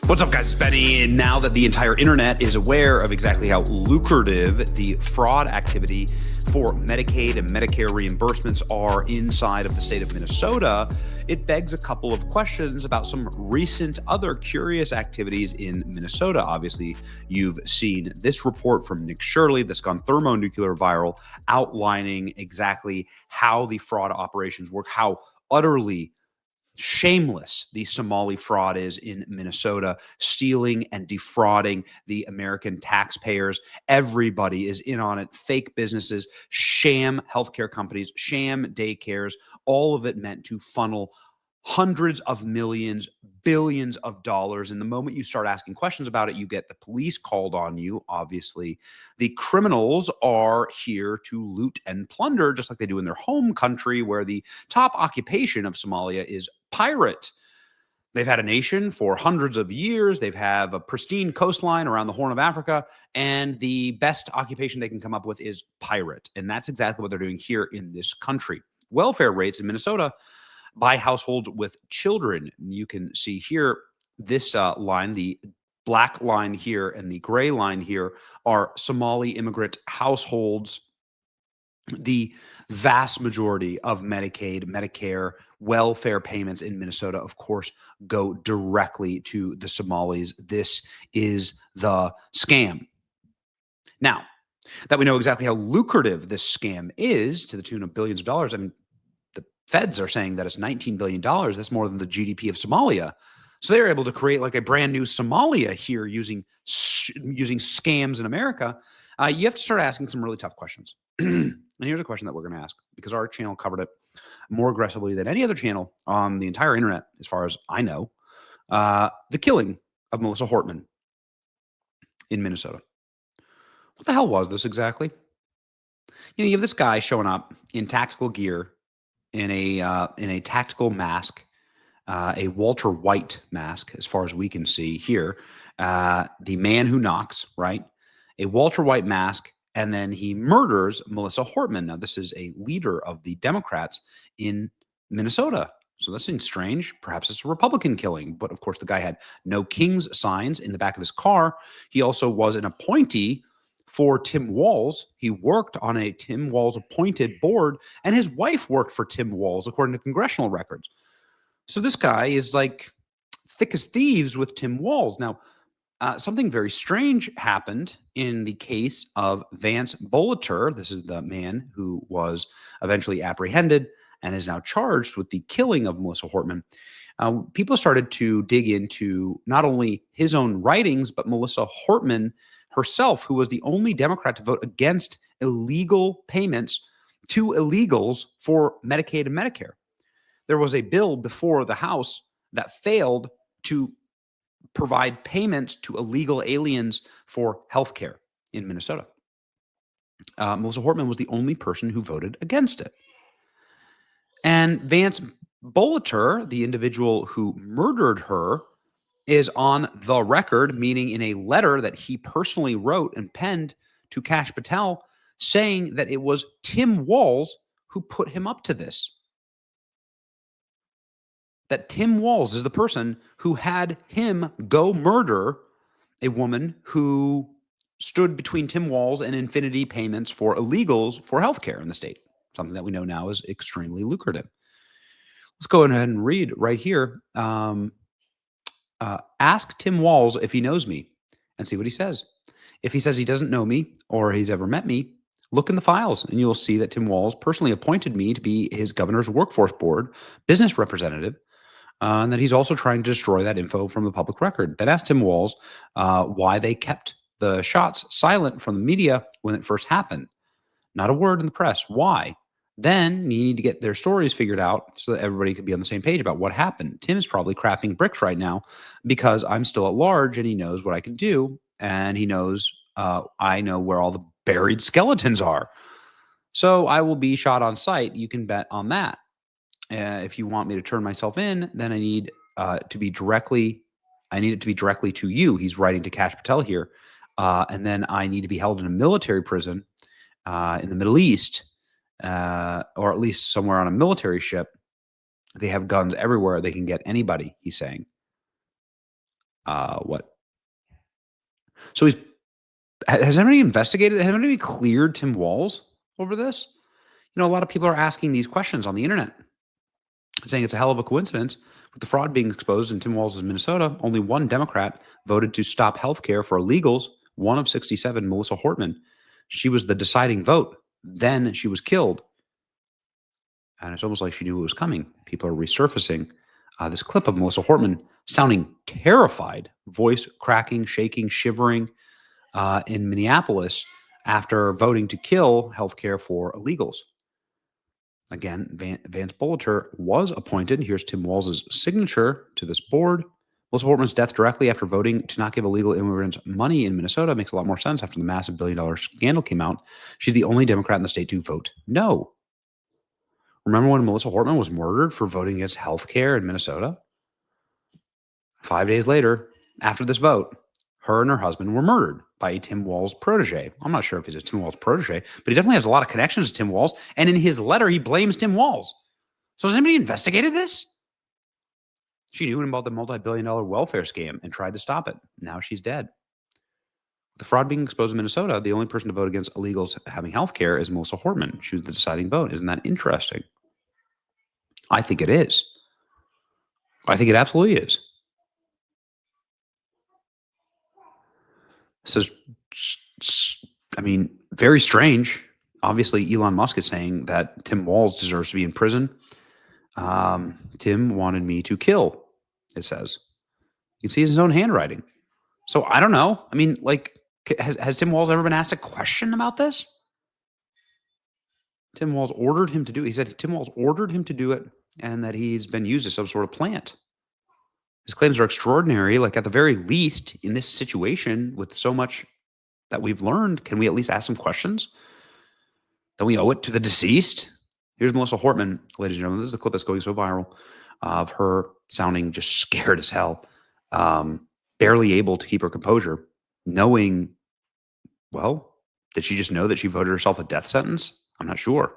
What's up, guys? It's Benny. Now that the entire internet is aware of exactly how lucrative the fraud activity for Medicaid and Medicare reimbursements are inside of the state of Minnesota, it begs a couple of questions about some recent other curious activities in Minnesota. Obviously, you've seen this report from Nick Shirley that's gone thermonuclear viral, outlining exactly how the fraud operations work, how utterly shameless the Somali fraud is in Minnesota, stealing and defrauding the American taxpayers. Everybody is in on it. Fake businesses, sham healthcare companies, sham daycares, all of it meant to funnel hundreds of millions, billions of dollars. And the moment you start asking questions about it, you get the police called on you. Obviously, the criminals are here to loot and plunder, just like they do in their home country, where the top occupation of Somalia is pirate. They've had a nation for hundreds of years. They've have a pristine coastline around the Horn of Africa, and the best occupation they can come up with is pirate. And that's exactly what they're doing here in this country. Welfare rates in Minnesota by households with children. You can see here this line, the black line here and the gray line here are Somali immigrant households. The vast majority of Medicaid, Medicare, welfare payments in Minnesota, of course, go directly to the Somalis. This is the scam. Now, that we know exactly how lucrative this scam is, to the tune of billions of dollars, I mean, the feds are saying that it's $19 billion. That's more than the GDP of Somalia. So they're able to create like a brand new Somalia here using scams in America. You have to start asking some really tough questions. And here's a question that we're going to ask, because our channel covered it more aggressively than any other channel on the entire internet, as far as I know. The killing of Melissa Hortman in Minnesota. What the hell was this exactly? You have this guy showing up in tactical gear, in a tactical mask, a Walter White mask, as far as we can see here. The man who knocks, right? A Walter White mask. And then he murders Melissa Hortman. Now, this is a leader of the Democrats in Minnesota. So that seems strange. Perhaps it's a Republican killing. But of course, the guy had no King's signs in the back of his car. He also was an appointee for Tim Walz. He worked on a Tim Walz appointed board, and his wife worked for Tim Walz, according to congressional records. So this guy is like thick as thieves with Tim Walz. Now, something very strange happened in the case of Vance Boelter. This is the man who was eventually apprehended and is now charged with the killing of Melissa Hortman. People started to dig into not only his own writings, but Melissa Hortman herself, who was the only Democrat to vote against illegal payments to illegals for Medicaid and Medicare. There was a bill before the House that failed to provide payments to illegal aliens for health care in Minnesota. Melissa Hortman was the only person who voted against it. And Vance Boelter, the individual who murdered her, is on the record, meaning in a letter that he personally wrote and penned to Kash Patel, saying that it was Tim Walz who put him up to this. That Tim Walz is the person who had him go murder a woman who stood between Tim Walz and infinity payments for illegals for healthcare in the state, something that we know now is extremely lucrative. Let's go ahead and read right here. Ask Tim Walz if he knows me and see what he says. If he says he doesn't know me or he's ever met me, look in the files and you'll see that Tim Walz personally appointed me to be his governor's workforce board business representative. And that he's also trying to destroy that info from the public record. Then asked Tim Walz why they kept the shots silent from the media when it first happened. Not a word in the press. Why? Then you need to get their stories figured out so that everybody could be on the same page about what happened. Tim's probably crapping bricks right now because I'm still at large and he knows what I can do. And he knows I know where all the buried skeletons are. So I will be shot on sight. You can bet on that. If you want me to turn myself in, then I need it to be directly to you. He's writing to Kash Patel here. And then I need to be held in a military prison in the Middle East, or at least somewhere on a military ship. They have guns everywhere. They can get anybody, he's saying. What? So has anybody investigated? Has anybody cleared Tim Walz over this? A lot of people are asking these questions on the internet, saying it's a hell of a coincidence with the fraud being exposed in Tim Walz's Minnesota. Only one Democrat voted to stop health care for illegals. One of 67, Melissa Hortman. She was the deciding vote. Then she was killed. And it's almost like she knew it was coming. People are resurfacing this clip of Melissa Hortman sounding terrified, voice cracking, shaking, shivering in Minneapolis after voting to kill healthcare for illegals. Again, Vance Boelter was appointed. Here's Tim Walz's signature to this board. Melissa Hortman's death directly after voting to not give illegal immigrants money in Minnesota makes a lot more sense after the massive billion-dollar scandal came out. She's the only Democrat in the state to vote no. Remember when Melissa Hortman was murdered for voting against health care in Minnesota? 5 days later, after this vote, her and her husband were murdered by a Tim Walz protege. I'm not sure if he's a Tim Walz protege, but he definitely has a lot of connections to Tim Walz. And in his letter, he blames Tim Walz. So has anybody investigated this? She knew about the multi-billion-dollar welfare scam and tried to stop it. Now she's dead. With the fraud being exposed in Minnesota, the only person to vote against illegals having health care is Melissa Hortman. She was the deciding vote. Isn't that interesting? I think it is. I think it absolutely is. So, very strange. Obviously, Elon Musk is saying that Tim Walz deserves to be in prison. Tim wanted me to kill, it says. You can see his own handwriting. So I don't know. Has Tim Walz ever been asked a question about this? Tim Walz ordered him to do it. He said Tim Walz ordered him to do it and that he's been used as some sort of plant. His claims are extraordinary. Like, at the very least, in this situation, with so much that we've learned, can we at least ask some questions? Don't we owe it to the deceased? Here's Melissa Hortman, ladies and gentlemen. This is the clip that's going so viral of her sounding just scared as hell, barely able to keep her composure, knowing, well, did she just know that she voted herself a death sentence? I'm not sure.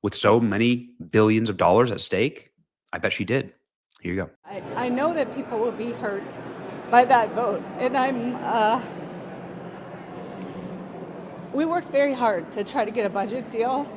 With so many billions of dollars at stake, I bet she did. Here you go. I know that people will be hurt by that vote, and we worked very hard to try to get a budget deal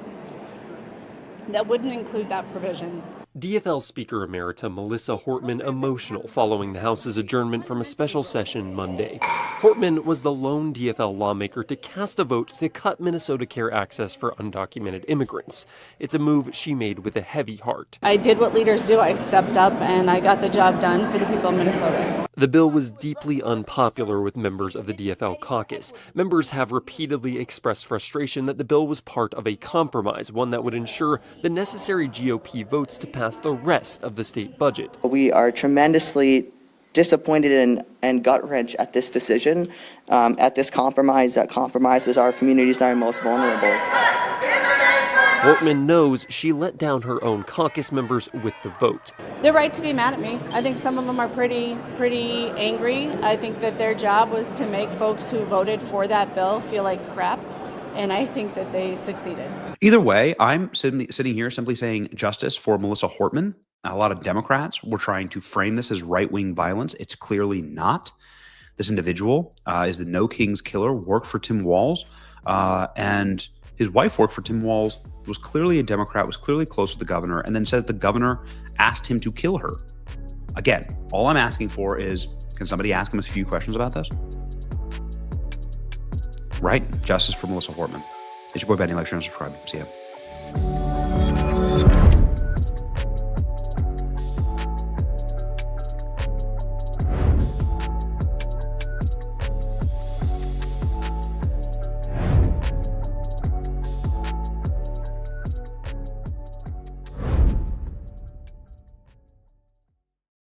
that wouldn't include that provision. DFL Speaker Emerita Melissa Hortman emotional following the House's adjournment from a special session Monday. Hortman was the lone DFL lawmaker to cast a vote to cut Minnesota Care access for undocumented immigrants. It's a move she made with a heavy heart. I did what leaders do. I stepped up and I got the job done for the people of Minnesota. The bill was deeply unpopular with members of the DFL caucus. Members have repeatedly expressed frustration that the bill was part of a compromise, one that would ensure the necessary GOP votes to pass the rest of the state budget. We are tremendously disappointed and gut-wrenched at this decision, at this compromise that compromises our communities that are most vulnerable. Hortman knows she let down her own caucus members with the vote. They're right to be mad at me. I think some of them are pretty angry. I think that their job was to make folks who voted for that bill feel like crap, and I think that they succeeded. Either way, I'm sitting here simply saying justice for Melissa Hortman. A lot of Democrats were trying to frame this as right-wing violence. It's clearly not. This individual is the No Kings killer, worked for Tim Walz, and his wife worked for Tim Walz, was clearly a Democrat, was clearly close with the governor, and then says the governor asked him to kill her. Again, all I'm asking for is, can somebody ask him a few questions about this? Right? Justice for Melissa Hortman. It's your boy, Benny. Like, share, and subscribe. See ya.